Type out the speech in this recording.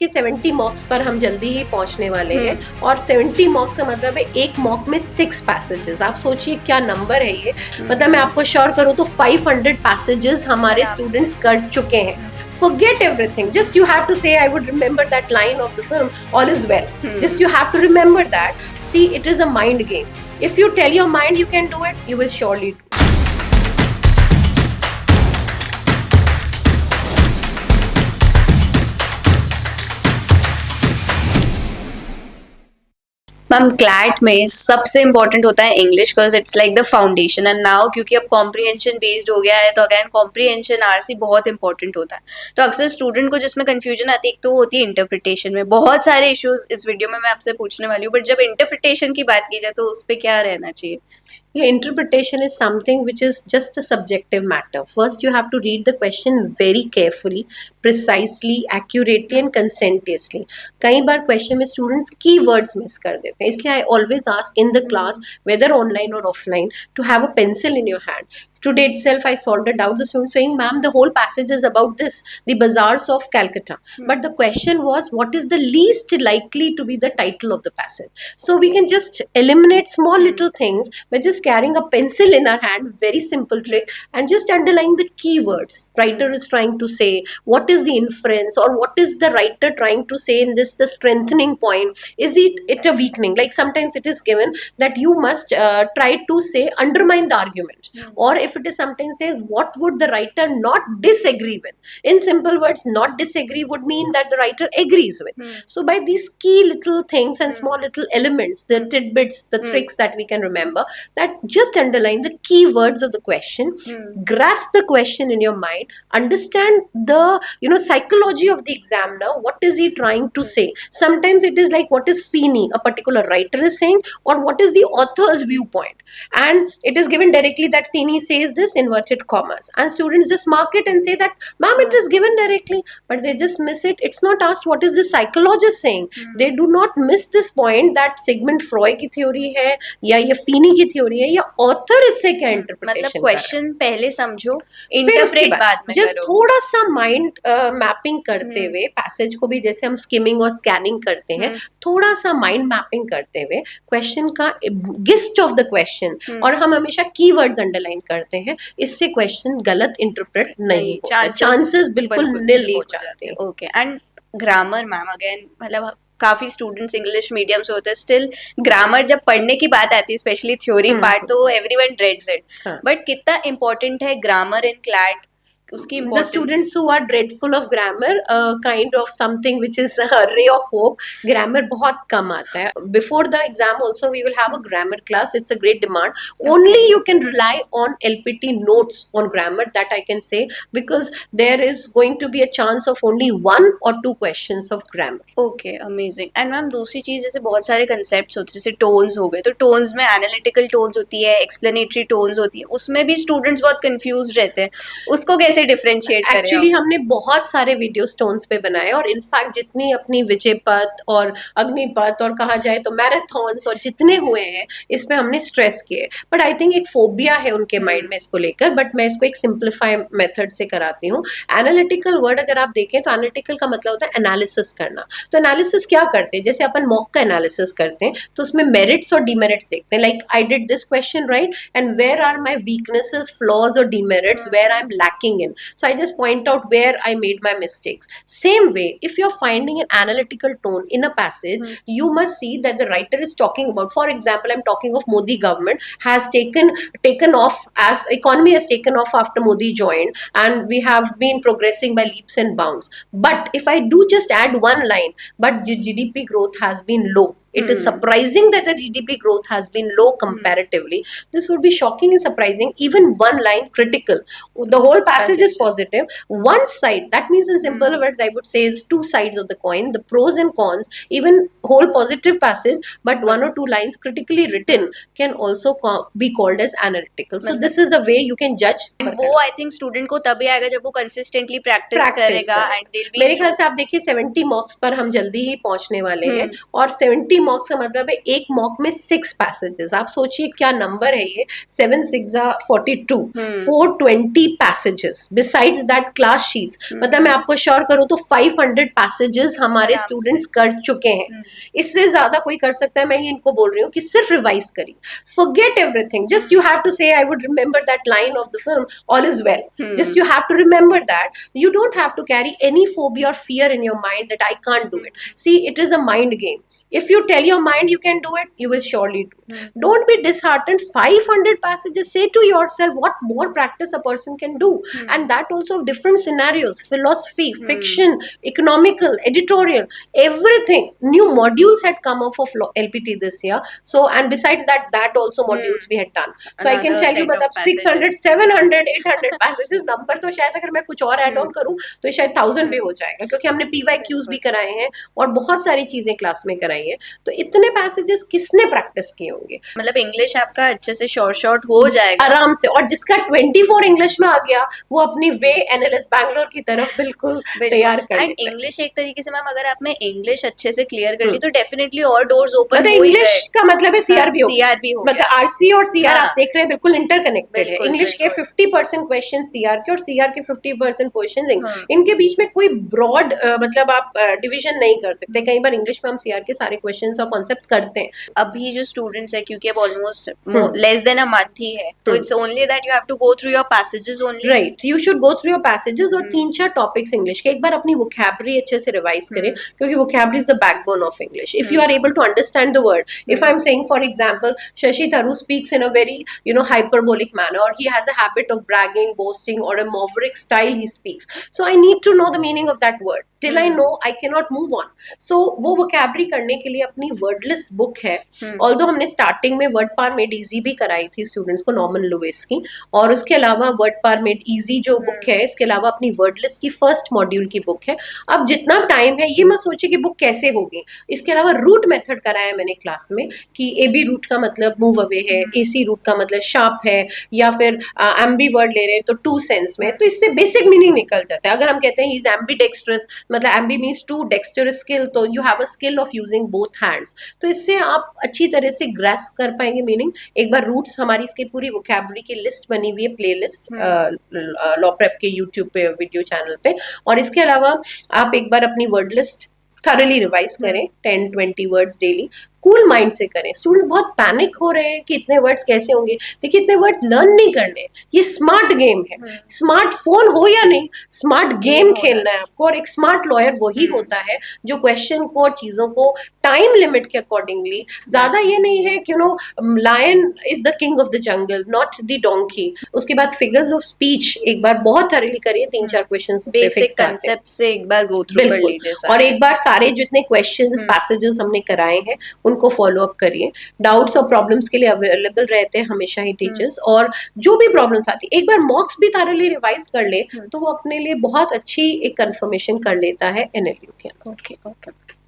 कि 70 मॉक्स पर हम जल्दी ही पहुंचने वाले हैं और 70 मॉक्स का मतलब है एक मॉक में 6 पैसेजेस। आप सोचिए क्या नंबर है ये। मतलब मैं आपको श्योर करूं तो 500 पैसेजेस हमारे स्टूडेंट्स कर चुके हैं। Forget everything. Just you have to say, I would remember that line of the film, all is well. Just you have to remember that. See, it is a mind game. If you tell your mind you can do it, you will surely do. Ma'am CLAT में सबसे important होता है English because it's like the foundation and now क्योंकि अब comprehension based हो गया है तो अगेन कॉम्प्रीहेंशन आरसी बहुत इंपॉर्टेंट होता है। तो अक्सर स्टूडेंट को जिसमें कंफ्यूजन आती है एक तो होती है इंटरप्रिटेशन में। बहुत सारे इश्यूज इस वीडियो में मैं आपसे पूछने वाली हूँ बट जब इंटरप्रिटेशन की बात की जाए तो उस पर क्या रहना चाहिए? Yeah, interpretation is something which is just a subjective matter. First, you have to read the question very carefully, precisely, accurately and conscientiously. कई बार question में students keywords miss कर देते हैं, इसलिए I always ask in the class, whether online or offline, to have a pencil in your hand. Today itself, I solved a doubt. The student saying, "Ma'am, the whole passage is about this, the bazaars of Calcutta." But the question was, what is the least likely to be the title of the passage? So we can just eliminate small little things by just carrying a pencil in our hand. Very simple trick, and just underlying the keywords. Writer is trying to say, what is the inference, or what is the writer trying to say in this? The strengthening point, is it a weakening? Like sometimes it is given that you must try to say undermine the argument, or if it is something says what would the writer not disagree with. In simple words, not disagree would mean that the writer agrees with. So by these key little things and small little elements, the tidbits, the tricks that we can remember, that just underline the key words of the question, grasp the question in your mind, understand the psychology of the examiner. What is he trying to say? Sometimes it is like what is Feeney, a particular writer, is saying, or what is the author's viewpoint, and it is given directly that Feeney says this inverted commas, and students just mark it and say that, ma'am, it is given directly, but they just miss it. It's not asked what is the psychologist saying. They do not miss this point that Sigmund Freud की theory है या ये फीनी की theory है या author इससे क्या interpretation मतलब क्वेश्चन पहले समझो, इंटरप्रेट बाद में जस्ट थोड़ा सा माइंड मैपिंग करते हुए, पैसेज को भी जैसे हम स्किमिंग और स्कैनिंग करते हैं, थोड़ा सा माइंड मैपिंग करते हुए क्वेश्चन का गिस्ट ऑफ द क्वेश्चन, और हम हमेशा कीवर्ड्स अंडरलाइन करते हैं, इससे क्वेश्चन गलत इंटरप्रेट नहीं होता, चांसेस बिल्कुल निल हो जाते हैं। Okay, and grammar ma'am again, मतलब काफी स्टूडेंट्स इंग्लिश मीडियम से होते हैं, स्टिल ग्रामर जब पढ़ने की बात आती है, स्पेशली थ्योरी पार्ट, तो एवरीवन ड्रेड्स इट, बट कितना इम्पोर्टेंट है grammar in CLAT? The students who are dreadful of grammar, kind of something which is a ray of hope. Grammar बहुत कम आता है. Before the exam also we will have a grammar class. It's a great demand. Only you can rely on LPT notes on grammar, that I can say, because there is going to be a chance of only 1 or 2 questions of grammar. Okay, amazing. And ma'am दूसरी चीज, जैसे बहुत सारे concept होते हैं, जैसे tones हो गए, तो टोन्स में एनालिटिकल टोन्स होती है, एक्सप्लेनेटरी टोन्स होती है, उसमें भी स्टूडेंट्स बहुत कंफ्यूज रहते हैं, उसको कैसे डिफरेंशिएट करें? एक्चुअली हमने बहुत सारे वीडियो स्टोन्स पे बनाए, और इनफैक्ट जितनी अपनी विजयपथ और अग्निपथ और कहा जाए तो मैराथन्स और जितने हुए हैं, इस पे हमने स्ट्रेस किए, बट आई थिंक एक फोबिया है उनके माइंड में इसको लेकर, बट मैं इसको एक सिंप्लीफाई मेथड से कराती हूँ। एनालिटिकल वर्ड अगर आप देखें तो एनालिटिकल का मतलब होता है एनालिसिस करना। तो एनालिसिस क्या करते हैं, जैसे अपन मॉक का एनालिसिस करते हैं तो उसमें मेरिट्स और डीमेरिट्स देखते हैं, like I did this question right, and where are my weaknesses, flaws और demerits, where I am lacking in. So I just point out where I made my mistakes. Same way, if you're finding an analytical tone in a passage, you must see that the writer is talking about, for example, I'm talking of Modi government has taken off, as economy has taken off after Modi joined, and we have been progressing by leaps and bounds. But if I do just add one line, but GDP growth has been low. It is surprising that the GDP growth has been low comparatively. This would be shocking and surprising. Even one line critical. The whole passage is positive. One side, that means in simple words, I would say is 2 sides of the coin, the pros and cons. Even whole positive passage, but 1 or 2 lines critically written can also be called as analytical. So this is the way you can judge. वो I think student को तभी आएगा जब वो consistently practice करेगा, and मेरे ख्याल से आप देखिए 70 मॉक्स पर हम जल्दी ही पहुंचने वाले हैं, और 70 20 मॉक से मतलब है एक मॉक में 6 पैसेजेस। आप सोचिए क्या नंबर है ये, 7 6 42, 420 passages besides that class sheets. मतलब मैं आपको श्योर करूं तो 500 पैसेजेस हमारे आराम से। स्टूडेंट्स कर चुके हैं। इससे ज्यादा कोई कर सकता है, मैं ही इनको बोल रही हूँ कि सिर्फ रिवाइज करिए, forget everything, just you have to say I would remember that line of the film all is well. Just you have to remember that. You don't have to carry any phobia or fear in your mind that I can't do it. See, it is a mind game. If you tell your mind you can do it, you will surely do it. Don't be disheartened. 500 passages, say to yourself what more practice a person can do. And that also of different scenarios, philosophy, fiction, economical, editorial, everything. New modules had come up of LPT this year. So, and besides that also modules we had done. So I can Another tell you set of मतलब 600 passages. 700 800 passages number तो शायद अगर मैं कुछ और add on करूं तो शायद 1000 भी हो जाएगा, क्योंकि हमने PYQs भी कराए हैं और बहुत सारी चीजें क्लास में कराई है। तो इतने पैसेजेस किसने प्रैक्टिस किए होंगे? मतलब इंग्लिश आपका अच्छे से शॉर्ट हो जाएगा आराम से। और जिसका 24 इंग्लिश में आ गया वो अपनी वे NLS बैंगलोर की तरफ बिल्कुल तैयार कर एंड लेते हैं। इंग्लिश एक तरीके से मैम अगर आपने इंग्लिश अच्छे से क्लियर कर ली तो डेफिनेटली और डोर्स ओपन मतलब हो ही इंग्लिश गए। का मतलब है CRB हो गया। CRB हो मतलब गया। RC और CR हाँ। आप देख रहे हैं बिल्कुल इंटरकनेक्टेड है। बिल्कुल, इंग्लिश के बिल्कुल। 50% क्वेश्चन CR के और CR के 50% क्वेश्चन हाँ। इनके बीच में कोई ब्रॉड मतलब आप डिवीजन नहीं कर सकते। कई बार इंग्लिश में हम CR के सारे क्वेश्चन और कॉन्सेप्ट करते हैं। अभी जो स्टूडेंट्स है क्योंकि अब almost less than a month ही है तो it's only that you have to go through your passages only. Right, you should go through your passages और 3-4 टॉपिक्स इंग्लिश के एक बार अपनी वोकैबुलरी अच्छे से रिवाइज करें, क्योंकि vocabulary is the backbone of English. If you are able to understand the word, if I am saying for example Shashi Tharoor speaks in a very hyperbolic manner, or he has a habit of bragging, boasting, or a maverick style he speaks, so I need to know the meaning of that word. Till I know, I cannot move on. So वो vocabulary करने के लिए अपनी word list book है। Although हमने starting में word पार made easy भी कराई थी स्टूडेंट्स को, नॉर्मन लुइस की, और उसके अलावा वर्ड पार मेड इजी जो बुक है, इसके अलावा अपनी वर्ड लिस्ट की फर्स्ट मॉड्यूल की बुक है। अब जितना टाइम है ये मत सोचिए कि बुक कैसे होगी। इसके अलावा रूट मेथड कराया मैंने क्लास में कि AB रूट का मतलब मूव अवे है, AC रूट का मतलब शार्प है, या फिर एम्बी वर्ड ले रहे हैं तो टू सेंस में, तो इससे बेसिक मीनिंग निकल जाता है। अगर हम कहते हैं ही इज एम्बीडेक्स्ट्रस, मतलब Aamby means to, Dexter skill, तो you have a skill of using both hands. तो इससे आप अच्छी तरह से ग्रास्प कर पाएंगे मीनिंग। एक बार रूट्स हमारी इसकी पूरी वोकैबुलरी की लिस्ट बनी हुई है, प्ले लिस्ट लॉ प्रेप के यूट्यूब पे वीडियो चैनल पे। और इसके अलावा आप एक बार अपनी वर्ड लिस्ट थॉरली रिवाइज करें, 10-20 वर्ड्स डेली, कूल माइंड से करें। स्टूडेंट बहुत पैनिक हो रहे हैं कि इतने वर्ड्स कैसे होंगे। देखिए इतने वर्ड्स लर्न नहीं करने, ये स्मार्ट गेम है। स्मार्टफोन हो या नहीं, स्मार्ट गेम खेलना है आपको। और एक स्मार्ट लॉयर वही होता है जो क्वेश्चन को और चीजों को टाइम लिमिट के अकॉर्डिंगली, ज्यादा ये नहीं है कि lion is the king of the jungle not the donkey. उसके बाद फिगर्स ऑफ स्पीच एक बार बहुत थॉरली करिए, 3-4 क्वेश्चन बेसिक कंसेप्ट से एक बार गो थ्रू कर लीजिए सारे। और एक बार सारे जितने क्वेश्चंस पैसेजेस हमने कराए हैं उनको फॉलो अप करिए। डाउट्स और प्रॉब्लम्स के लिए अवेलेबल रहते हैं हमेशा ही टीचर्स, और जो भी प्रॉब्लम्स आती है एक बार मॉक्स भी थॉरली रिवाइज कर ले तो वो अपने लिए बहुत अच्छी एक कंफर्मेशन कर लेता है NLU के। Okay okay.